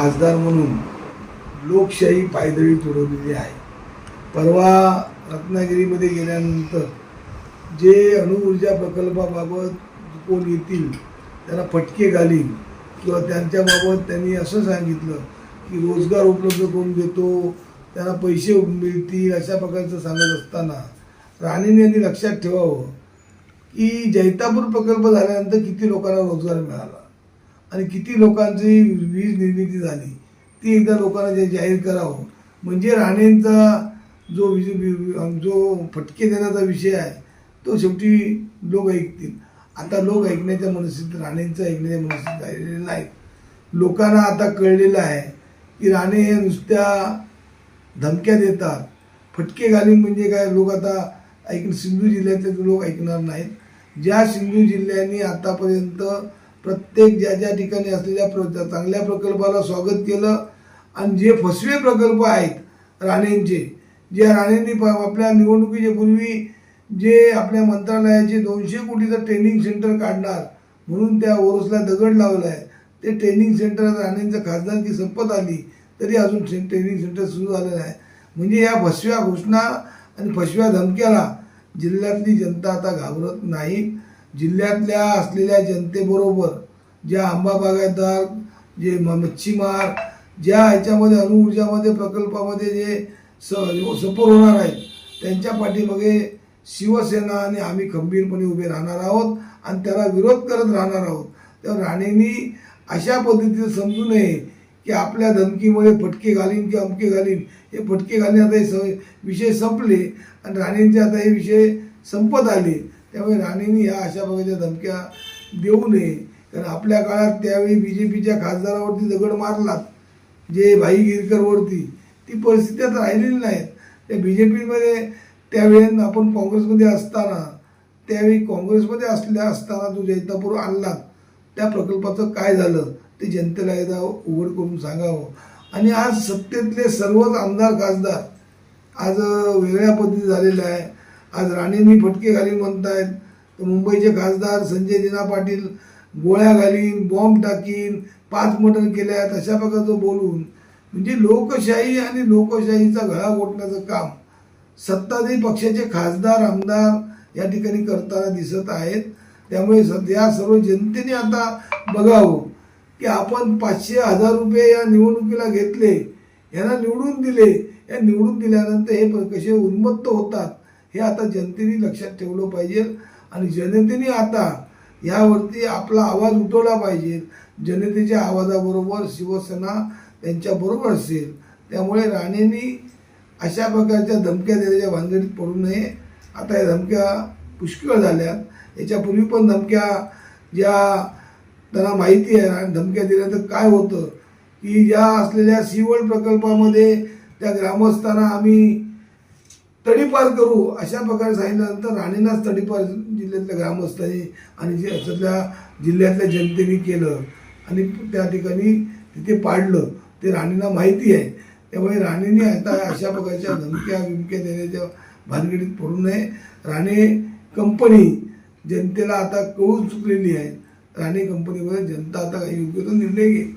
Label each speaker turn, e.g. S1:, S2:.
S1: खासदार म्हणून लोकशाही पायदळी तुडवलेली आहे. परवा रत्नागिरीमध्ये गेल्यानंतर जे अणुऊर्जा प्रकल्पाबाबत कोण येतील त्यांना फटके घालीन किंवा त्यांच्याबाबत त्यांनी असं सांगितलं की रोजगार उपलब्ध करून देतो, त्यांना पैसे मिळतील अशा प्रकारचं सांगत असताना राणेंनी यांनी लक्षात ठेवावं की जैतापूर प्रकल्प झाल्यानंतर किती लोकांना रोजगार मिळाला आणि किती लोकांची वीज निर्मिती झाली ती एकदा लोकांना जाहीर करावं. म्हणजे राणेंचा जो फटके देण्याचा विषय आहे तो शेवटी लोक ऐकतील. आता लोक ऐकण्याच्या मनस्थितीत राणेंचं ऐकण्याच्या मनस्थितीत राहिलेले नाहीत. लोकांना आता कळलेलं आहे की राणे हे नुसत्या धमक्या देतात, फटके घालीन म्हणजे काय लोक आता सिंधू जिल्ह्यातले लोक ऐकणार नाहीत. ज्या सिंधू जिल्ह्यांनी आतापर्यंत प्रत्येक ज्या ठिकाणी असलेल्या चांगल्या प्रकल्पाला स्वागत केलं आणि जे फसवे प्रकल्प आहेत राणेंचे, जे राणेंनी आपल्या निवडणुकीच्या पूर्वी जे आपल्या मंत्रालयाचे 200 कोटीचं ट्रेनिंग सेंटर काढणार म्हणून त्या ओरोसला दगड लावला आहे, ते ट्रेनिंग सेंटर राणेंचं खासदारकी संपत आली तरी अजून ट्रेनिंग सेंटर सुरू झालं नाही. म्हणजे या फसव्या घोषणा आणि फसव्या धमक्याला जिल्ह्यातली जनता आता घाबरत नाही. जिल्ह्यातल्या असलेल्या जनतेबरोबर ज्या आंबा बागायतदार, जे मच्छीमार, ज्या ह्याच्यामध्ये अणुऊर्जामध्ये प्रकल्पामध्ये जे सपोर होणार आहेत त्यांच्या पाठीमागे शिवसेना आणि आम्ही खंबीरपणे उभे राहणार आहोत आणि त्याला विरोध करत राहणार आहोत. तर राणेंनी अशा पद्धतीने समजू नये की आपल्या धमकीमुळे फटके घालीन किंवा अमके घालीन. हे फटके घालीन आता हे विषय संपले आणि राणेंचे आता हे विषय संपत आले. त्यामुळे राणेंनी ह्या अशा प्रकारच्या धमक्या देऊ नये. कारण आपल्या काळात त्यावेळी BJPच्या खासदारावरती दगड मारलात, जे भाई गिरकरवरती, ती परिस्थिती आता राहिलेली नाही. त्या BJPमध्ये त्यावेळी आपण काँग्रेसमध्ये असताना, त्यावेळी काँग्रेसमध्ये असताना जो जैतापूर आणला त्या प्रकल्पाचं काय झालं ते जनतेला एकदा उघड करून सांगावं. आणि आज सत्तेतले सर्वच आमदार खासदार आज वेगळ्या पद्धती झालेल्या आहे. आज राणेंनी फटके घालीन म्हणतायत, तर मुंबईचे खासदार संजय दिना पाटील गोळ्या घालीन, बॉम्ब टाकीन, 5 मर्डर केल्यात अशा प्रकारचं बोलून म्हणजे लोकशाही आणि लोकशाहीचा गळा घोटण्याचं काम सत्ताधारी पक्षाचे खासदार आमदार या ठिकाणी करताना दिसत आहेत. त्यामुळे सध्या सर्व जनतेने आता बघावं की आपण 500-1000 रुपये या निवडणुकीला घेतले, यांना निवडून दिले, या निवडून दिल्यानंतर हे कसे उन्मत्त होतात हे आता जनतेने लक्षात ठेवलं पाहिजे. आणि जनतेने आता यावरती आपला आवाज उठवला पाहिजे. जनतेच्या आवाजाबरोबर शिवसेना त्यांच्याबरोबर असेल. त्यामुळे राणेंनी अशा प्रकारच्या धमक्या देण्याच्या भानगडीत पडू नये. आता या धमक्या पुष्कळ झाल्यात. याच्यापूर्वी पण धमक्या ज्या त्यांना माहिती आहे धमक्या दिल्यानंतर काय होतं की ज्या असलेल्या सीवर्ल्ड प्रकल्पामध्ये त्या ग्रामस्थांना आम्ही तडीपार करू अशा प्रकारे सांगितल्यानंतर राणेंनाच तडीपार जिल्ह्यातल्या ग्रामस्थांनी आणि जे असल्या जिल्ह्यातल्या जनतेने केलं आणि त्या ठिकाणी तिथे पाडलं ते राणेंना माहिती आहे. त्यामुळे राणेंनी आता अशा प्रकारच्या धमक्या देण्याच्या भानगडीत पडू नये. राणे कंपनी जनतेला आता कळून चुकलेली आहे. राणे कंपनीवर जनता आता योग्य तो निर्णय घेईल.